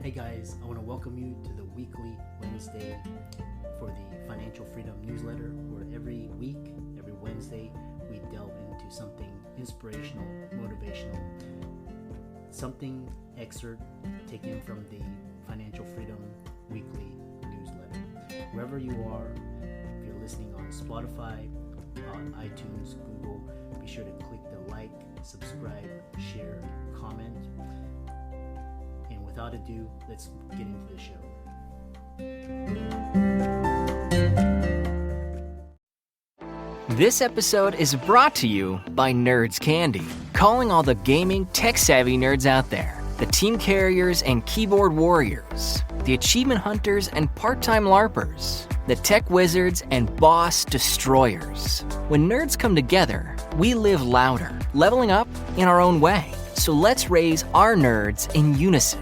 Hey guys, I want to welcome you to the weekly Wednesday for the Financial Freedom newsletter, where every week, every Wednesday, we delve into something inspirational, motivational, something excerpt taken from the Financial Freedom weekly newsletter. Wherever you are, if you're listening on Spotify, on iTunes, Google, be sure to click the like, subscribe, share, comment. And without ado, let's get into the show. This episode is brought to you by Nerds Candy, calling all the gaming, tech-savvy nerds out there, the team carriers and keyboard warriors, the achievement hunters and part-time LARPers, the tech wizards and boss destroyers. When nerds come together, we live louder, leveling up in our own way. So let's raise our nerds in unison.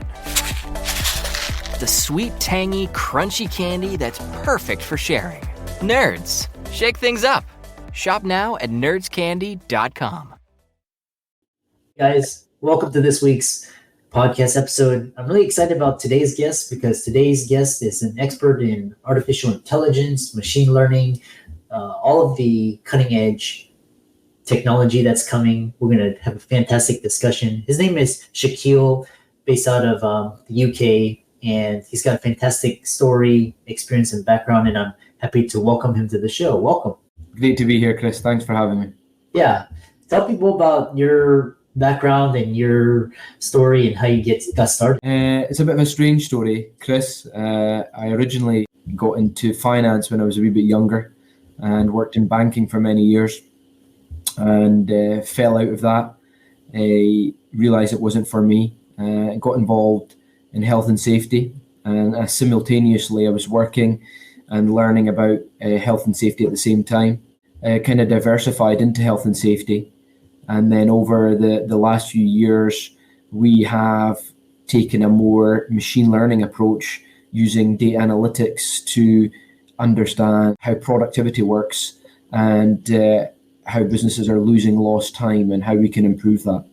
The sweet, tangy, crunchy candy that's perfect for sharing. Nerds, shake things up. Shop now at nerdscandy.com. Guys, welcome to this week's podcast episode. I'm really excited about today's guest because today's guest is an expert in artificial intelligence, machine learning, all of the cutting edge technology that's coming. We're going to have a fantastic discussion. His name is Shakeel, based out of the UK, and he's got a fantastic story, experience, and background, and I'm happy to welcome him to the show. Welcome. Great to be here, Chris. Thanks for having me. Yeah. Tell people about your background and your story and how you got started. It's a bit of a strange story, Chris. I originally got into finance when I was a wee bit younger and worked in banking for many years. And fell out of that. I realised it wasn't for me. Got involved in health and safety, and simultaneously I was working and learning about health and safety at the same time. Kind of diversified into health and safety, and then over the last few years we have taken a more machine learning approach using data analytics to understand how productivity works and how businesses are losing lost time and how we can improve that.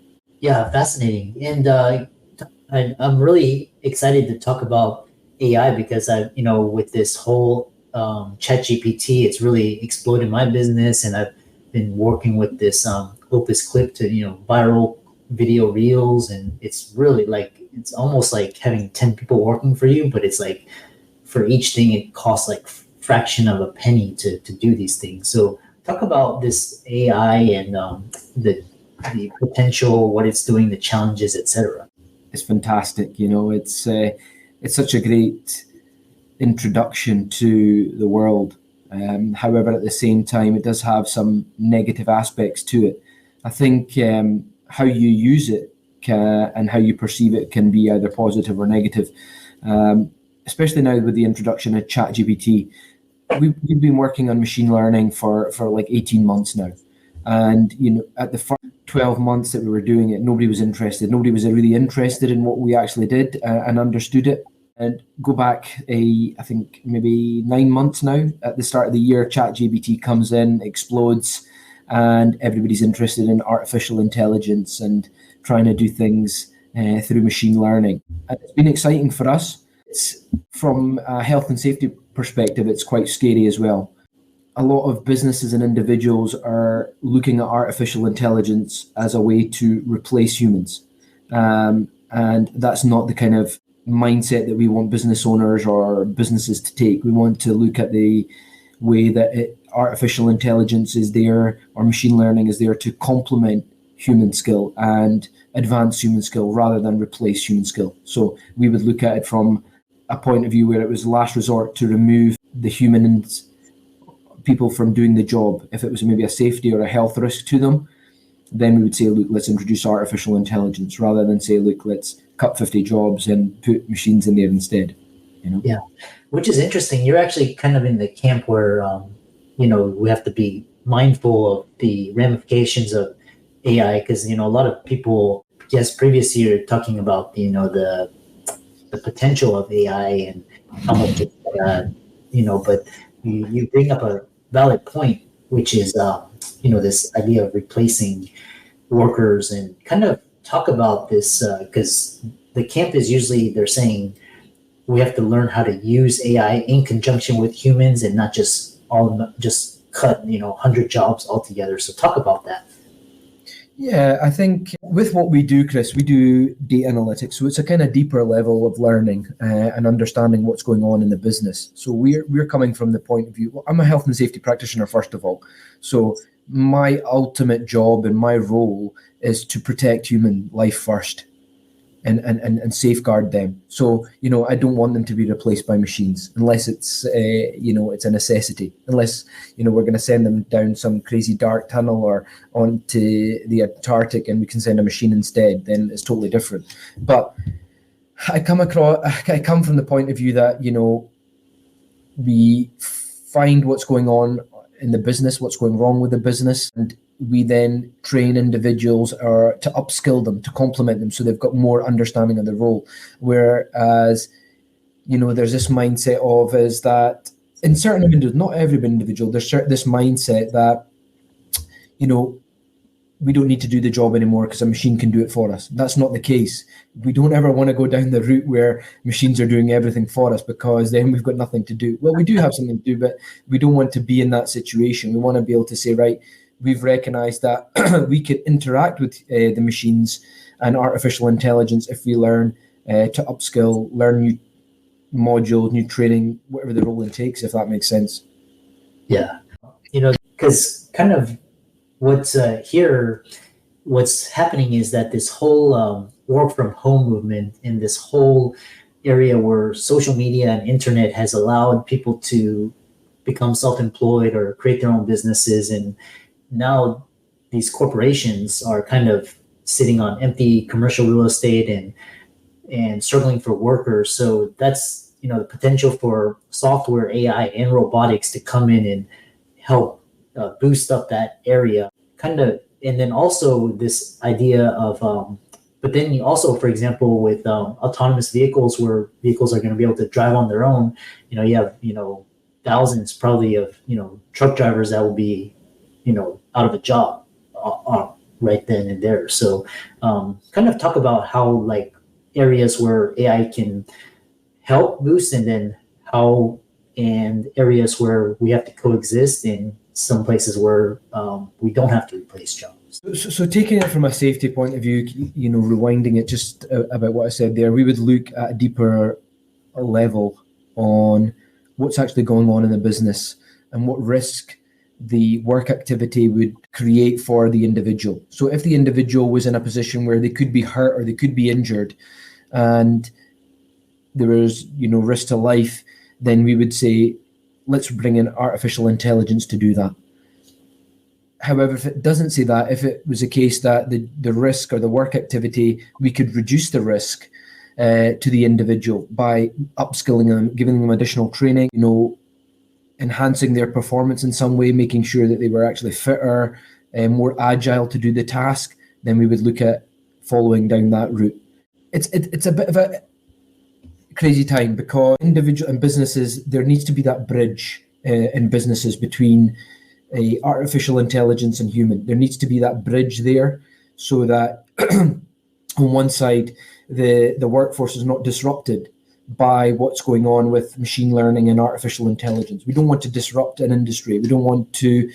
Yeah, fascinating. And I'm really excited to talk about AI because with this whole ChatGPT, it's really exploded my business, and I've been working with this Opus Clip to viral video reels, and it's really it's almost like having 10 people working for you, but it's like for each thing it costs like fraction of a penny to do these things. So talk about this AI and the potential, what it's doing, the challenges, etc. It's fantastic. It's such a great introduction to the world. However, at the same time, it does have some negative aspects to it. I think how you use it and how you perceive it can be either positive or negative. Especially now with the introduction of ChatGPT. We've been working on machine learning for like 18 months now. And, at the first 12 months that we were doing it, nobody was interested. Nobody was really interested in what we actually did and understood it. And go back, I think maybe 9 months now, at the start of the year, ChatGPT comes in, explodes, and everybody's interested in artificial intelligence and trying to do things through machine learning. And it's been exciting for us. It's from a health and safety perspective, it's quite scary as well. A lot of businesses and individuals are looking at artificial intelligence as a way to replace humans. And that's not the kind of mindset that we want business owners or businesses to take. We want to look at the way that artificial intelligence is there, or machine learning is there to complement human skill and advance human skill rather than replace human skill. So we would look at it from a point of view where it was last resort to remove the humans, people from doing the job. If it was maybe a safety or a health risk to them, then we would say, look, let's introduce artificial intelligence, rather than say, look, let's cut 50 jobs and put machines in there instead. Yeah, which is interesting. You're actually kind of in the camp where, we have to be mindful of the ramifications of AI, because, a lot of people, previous year talking about, the potential of AI and how much, but you bring up a valid point, which is, this idea of replacing workers, and kind of talk about this, because the camp is usually, they're saying we have to learn how to use AI in conjunction with humans and not just cut 100 jobs altogether. So talk about that. Yeah, I think with what we do, Chris, we do data analytics. So it's a kind of deeper level of learning and understanding what's going on in the business. So we're coming from the point of view, well, I'm a health and safety practitioner, first of all. So my ultimate job and my role is to protect human life first and safeguard them. So, I don't want them to be replaced by machines unless it's a necessity, unless, we're going to send them down some crazy dark tunnel or onto the Antarctic and we can send a machine instead, then it's totally different. But I come from the point of view that, we find what's going on in the business, what's going wrong with the business, and we then train individuals or to upskill them, to complement them so they've got more understanding of the role. Whereas, there's this mindset is that in certain individuals, not every individual, there's this mindset that, we don't need to do the job anymore because a machine can do it for us. That's not the case. We don't ever want to go down the route where machines are doing everything for us, because then we've got nothing to do. Well, we do have something to do, but we don't want to be in that situation. We want to be able to say, right, we've recognized that we can interact with the machines and artificial intelligence if we learn to upskill, learn new modules, new training, whatever the role takes, if that makes sense. Yeah. Because kind of what's happening is that this whole work from home movement and this whole area where social media and internet has allowed people to become self-employed or create their own businesses, and now these corporations are kind of sitting on empty commercial real estate and struggling for workers. So that's, the potential for software, AI, and robotics to come in and help boost up that area. And then also this idea of, but then you also, for example, with autonomous vehicles, where vehicles are going to be able to drive on their own, you have, thousands probably of, truck drivers that will be, out of a job right then and there. So kind of talk about how like areas where AI can help boost, and then and areas where we have to coexist, in some places where we don't have to replace jobs. So taking it from a safety point of view, rewinding it just about what I said there, we would look at a deeper level on what's actually going on in the business and what risk the work activity would create for the individual. So if the individual was in a position where they could be hurt or they could be injured and there was, risk to life, then we would say, let's bring in artificial intelligence to do that. However, if it doesn't say that, if it was a case that the risk or the work activity, we could reduce the risk to the individual by upskilling them, giving them additional training, enhancing their performance in some way, making sure that they were actually fitter, more agile to do the task, then we would look at following down that route. It's a bit of a crazy time, because individual and businesses, there needs to be that bridge in businesses between artificial intelligence and human. There needs to be that bridge there, so that on one side the workforce is not disrupted by what's going on with machine learning and artificial intelligence. We don't want to disrupt an industry. We don't want to,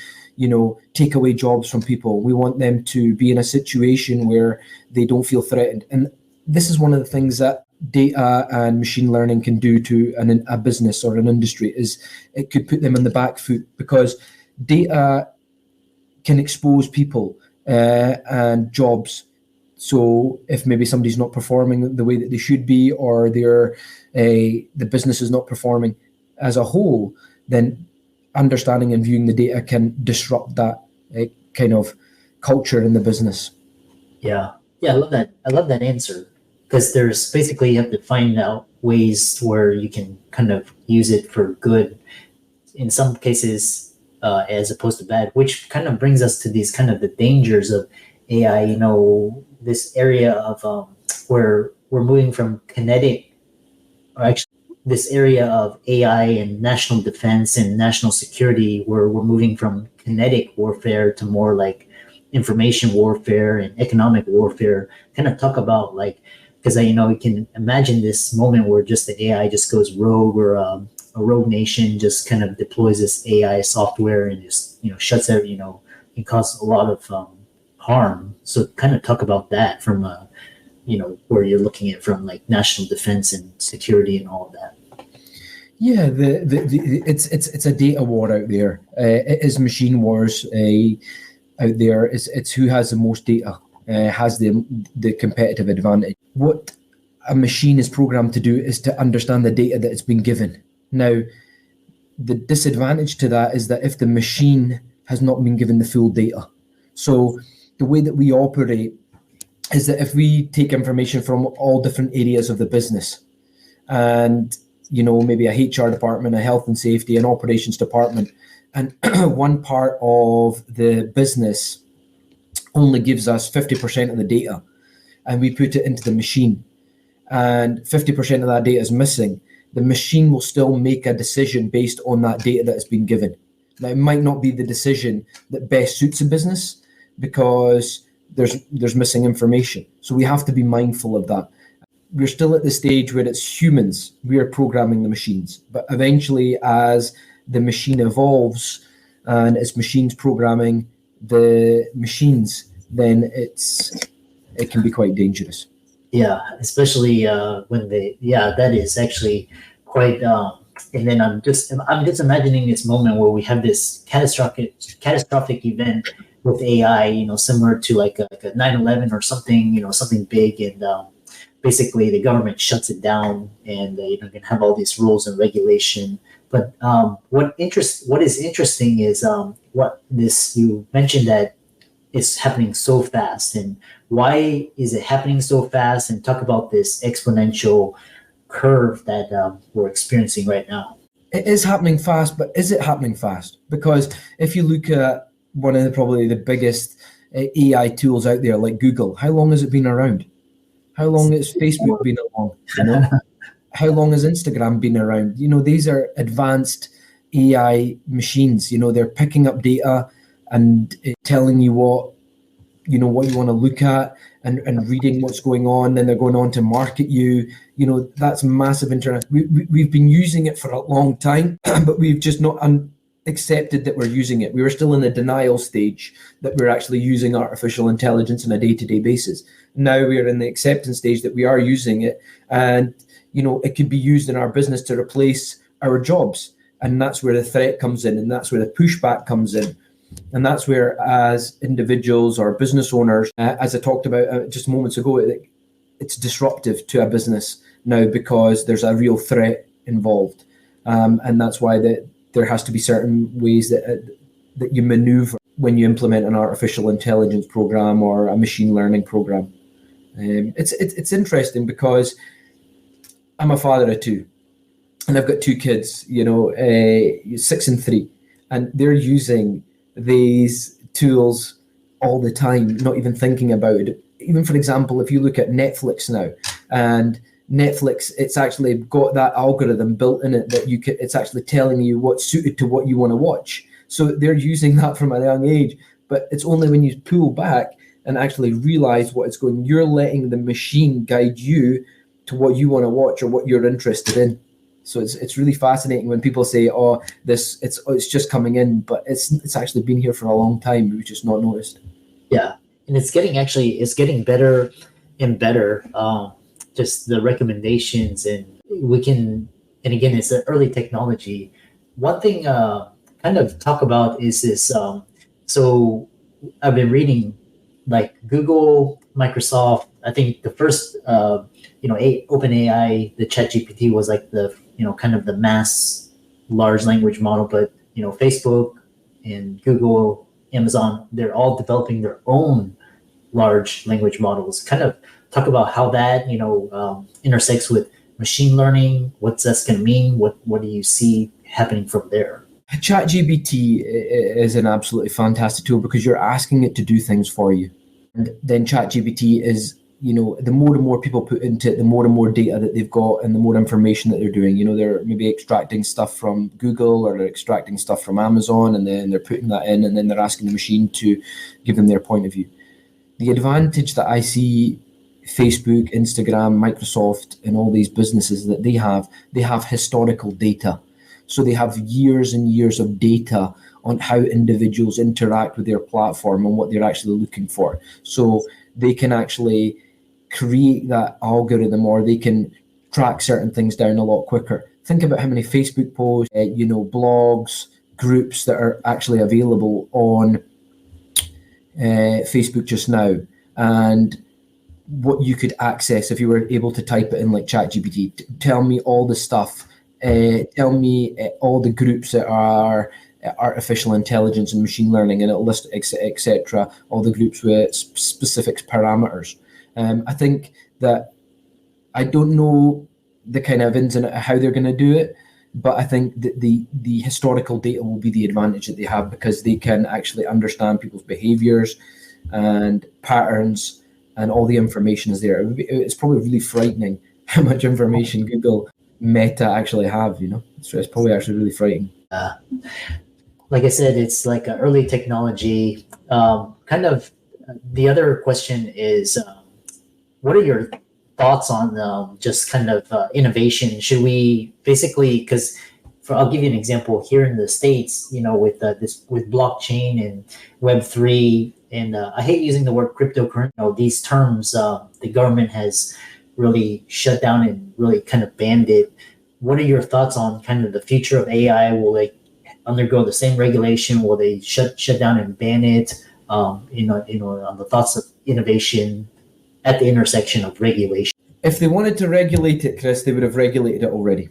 take away jobs from people. We want them to be in a situation where they don't feel threatened. And this is one of the things that data and machine learning can do to a business or an industry, is it could put them on the back foot, because data can expose people and jobs. So if maybe somebody's not performing the way that they should be, or the business is not performing as a whole, then understanding and viewing the data can disrupt that kind of culture in the business. Yeah, I love that. I love that answer, because there's basically, you have to find out ways where you can kind of use it for good in some cases, as opposed to bad, which kind of brings us to these kind of the dangers of AI, this area of where we're moving from kinetic, or actually this area of AI and national defense and national security, where we're moving from kinetic warfare to more like information warfare and economic warfare. Kind of talk about, like, because you can imagine this moment where just the AI just goes rogue, or a rogue nation just kind of deploys this AI software and just shuts every it causes a lot of harm. So kind of talk about that from where you're looking at from like national defense and security and all of that. Yeah, it's a data war out there. It is machine wars out there. It's who has the most data, has the competitive advantage. What a machine is programmed to do is to understand the data that it's been given. Now, the disadvantage to that is that if the machine has not been given the full data. So the way that we operate is that if we take information from all different areas of the business, and maybe a HR department, a health and safety, an operations department, and one part of the business only gives us 50% of the data, and we put it into the machine, and 50% of that data is missing, the machine will still make a decision based on that data that has been given. Now, it might not be the decision that best suits a business because there's missing information. So we have to be mindful of that. We're still at the stage where it's humans, we are programming the machines. But eventually, as the machine evolves and it's machines programming the machines, then it can be quite dangerous. Yeah, especially when that is actually quite. And then I'm just imagining this moment where we have this catastrophic event with AI, similar to like a 9/11 or something, something big, and basically the government shuts it down, and can have all these rules and regulation. But what is interesting is you mentioned that it's happening so fast, and why is it happening so fast? And talk about this exponential curve that we're experiencing right now. It is happening fast, but is it happening fast? Because if you look at one of probably the biggest AI tools out there, like Google, how long has it been around? How long has Facebook been around? How long has Instagram been around? These are advanced AI machines. They're picking up data and telling you what you want to look at, and reading what's going on. Then they're going on to market you. That's massive internet. We've been using it for a long time, but we've just not accepted that we're using it. We were still in the denial stage that we're actually using artificial intelligence on a day-to-day basis. Now we are in the acceptance stage that we are using it, and it could be used in our business to replace our jobs. And that's where the threat comes in, and that's where the pushback comes in. And that's where, as individuals or business owners, as I talked about just moments ago, it's disruptive to a business now because there's a real threat involved. And that's why there has to be certain ways that you maneuver when you implement an artificial intelligence program or a machine learning program. It's interesting because I'm a father of two, and I've got two kids, 6 and 3, and they're using these tools all the time, not even thinking about it. Even, for example, if you look at Netflix now, and Netflix, it's actually got that algorithm built in it that it's actually telling you what's suited to what you want to watch. So they're using that from a young age, but it's only when you pull back and actually realize what it's going, you're letting the machine guide you to what you want to watch or what you're interested in. So it's really fascinating when people say, "Oh, it's just coming in," but it's actually been here for a long time. We've just not noticed. Yeah, and it's getting better and better. Just the recommendations, and again, it's an early technology. One thing, kind of talk about is this. So I've been reading, like Google, Microsoft. I think the first, OpenAI, the ChatGPT was like the kind of the mass large language model, but Facebook and Google, Amazon, they're all developing their own large language models. Kind of talk about how that intersects with machine learning. What's that's going to mean? What do you see happening from there? ChatGPT is an absolutely fantastic tool because you're asking it to do things for you, and then ChatGPT is, the more and more people put into it, the more and more data that they've got and the more information that they're doing. They're maybe extracting stuff from Google or they're extracting stuff from Amazon, and then they're putting that in, and then they're asking the machine to give them their point of view. The advantage that I see Facebook, Instagram, Microsoft, and all these businesses that they have historical data. So they have years and years of data on how individuals interact with their platform and what they're actually looking for. So they can actually create that algorithm, or they can track certain things down a lot quicker. Think about how many Facebook posts, blogs, groups that are actually available on Facebook just now, and what you could access if you were able to type it in like ChatGPT. Tell me all the stuff. Tell me all the groups that are artificial intelligence and machine learning, and it'll list etc. All the groups with specific parameters. I think that I don't know the kind of ins and outs how they're going to do it, but I think that the historical data will be the advantage that they have, because they can actually understand people's behaviors and patterns, and all the information is there. It's probably really frightening how much information Google Meta actually have, So it's probably actually really frightening. Like I said, it's like an early technology. Kind of the other question is, what are your thoughts on just kind of innovation? Should we basically, because I'll give you an example here in the States, with with blockchain and Web3, and I hate using the word cryptocurrency. These terms, the government has really shut down and really kind of banned it. What are your thoughts on kind of the future of AI? Will they undergo the same regulation? Will they shut down and ban it? On the thoughts of innovation at the intersection of regulation. If they wanted to regulate it, Chris, they would have regulated it already.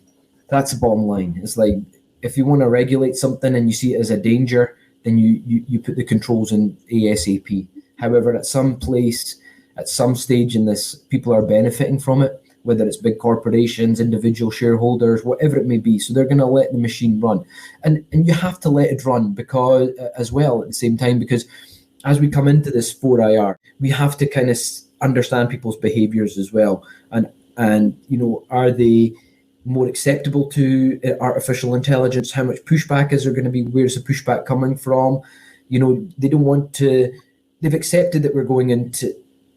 That's the bottom line. It's like, if you want to regulate something and you see it as a danger, then you put the controls in ASAP. However, at some place, at some stage in this, people are benefiting from it, whether it's big corporations, individual shareholders, whatever it may be. So they're going to let the machine run. And you have to let it run, because as well at the same time, because as we come into this 4IR, we have to kind of understand people's behaviors as well. And are they more acceptable to artificial intelligence? How much pushback is there going to be? Where's the pushback coming from? They don't want to, they've accepted that we're going into,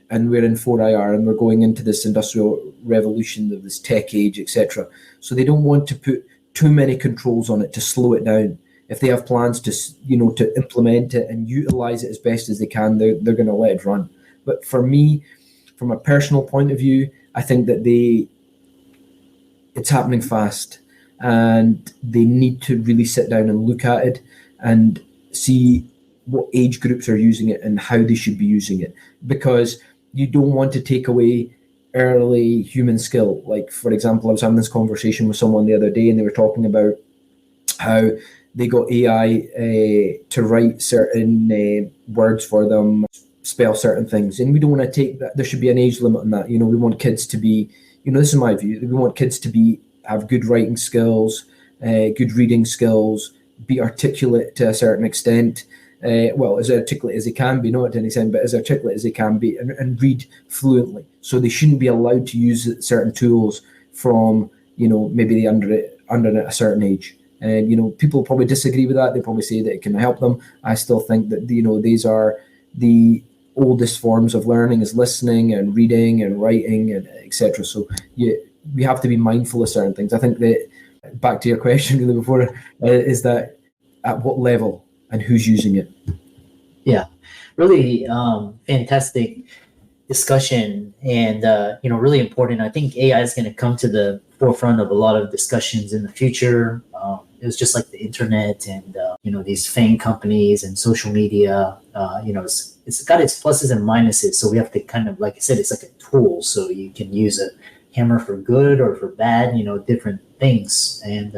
and we're in 4IR, and we're going into this industrial revolution of this tech age, etc. So they don't want to put too many controls on it to slow it down. If they have plans to, to implement it and utilize it as best as they can, they're going to let it run. But for me, from a personal point of view, I think that it's happening fast, and they need to really sit down and look at it and see what age groups are using it and how they should be using it, because you don't want to take away early human skill. Like, for example, I was having this conversation with someone the other day, and they were talking about how they got AI to write certain words for them, spell certain things, and we don't want to take that. There should be an age limit on that. We want kids to be, this is my view, we want kids to have good writing skills, good reading skills, be articulate to a certain extent, as articulate as they can be, not to any extent, but as articulate as they can be, and read fluently. So they shouldn't be allowed to use certain tools from, maybe under a certain age. And, people probably disagree with that. They probably say that it can help them. I still think that, these are the oldest forms of learning, is listening and reading and writing and etc. So we have to be mindful of certain things. I think that, back to your question really before, is that at what level and who's using it? Yeah, really fantastic discussion, and really important. I think AI is going to come to the forefront of a lot of discussions in the future. It was just like the internet and these FANG companies and social media. It's got its pluses and minuses. So we have to kind of, like I said, it's like a tool. So you can use a hammer for good or for bad. Different things. And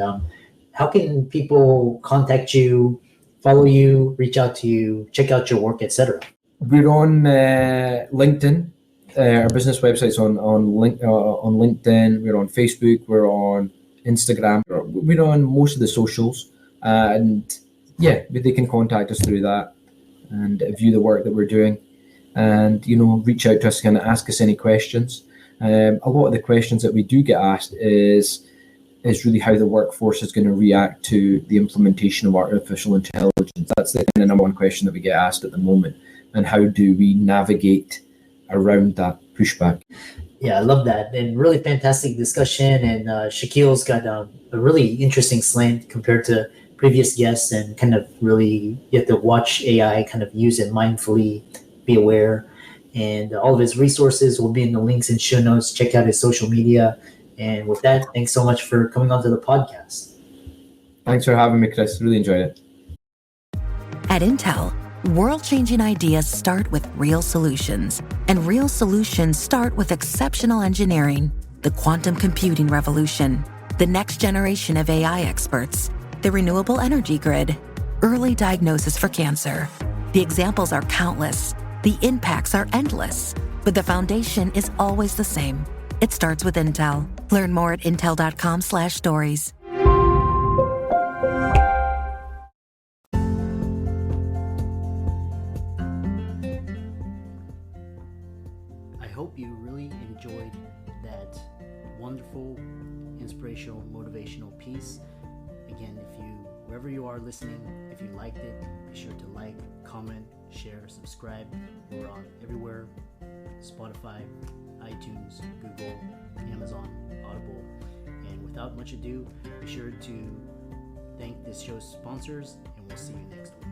how can people contact you, follow you, reach out to you, check out your work, etc.? We're on LinkedIn. Our business website's on LinkedIn. We're on Facebook. We're on Instagram. We're on most of the socials, and they can contact us through that and view the work that we're doing, and reach out to us and ask us any questions. A lot of the questions that we do get asked is really how the workforce is going to react to the implementation of artificial intelligence. That's the number one question that we get asked at the moment, and how do we navigate around that? pushback. Yeah, I love that, and really fantastic discussion. And Shakeel's got a really interesting slant compared to previous guests, and kind of really you have to watch AI, kind of use it mindfully, be aware. And all of his resources will be in the links and show notes. Check out his social media. And with that, thanks so much for coming onto the podcast. Thanks for having me, Chris. Really enjoyed it. At Intel, world-changing ideas start with real solutions, and real solutions start with exceptional engineering. The quantum computing revolution, the next generation of AI experts, the renewable energy grid, early diagnosis for cancer. The examples are countless. The impacts are endless, but the foundation is always the same. It starts with Intel. Learn more at intel.com/stories. I hope you really enjoyed that wonderful, inspirational, motivational piece. Again, wherever you are listening, if you liked it, be sure to like, comment, share, subscribe. We're on everywhere: Spotify, iTunes, Google, Amazon, Audible. And without much ado, be sure to thank this show's sponsors, and we'll see you next week.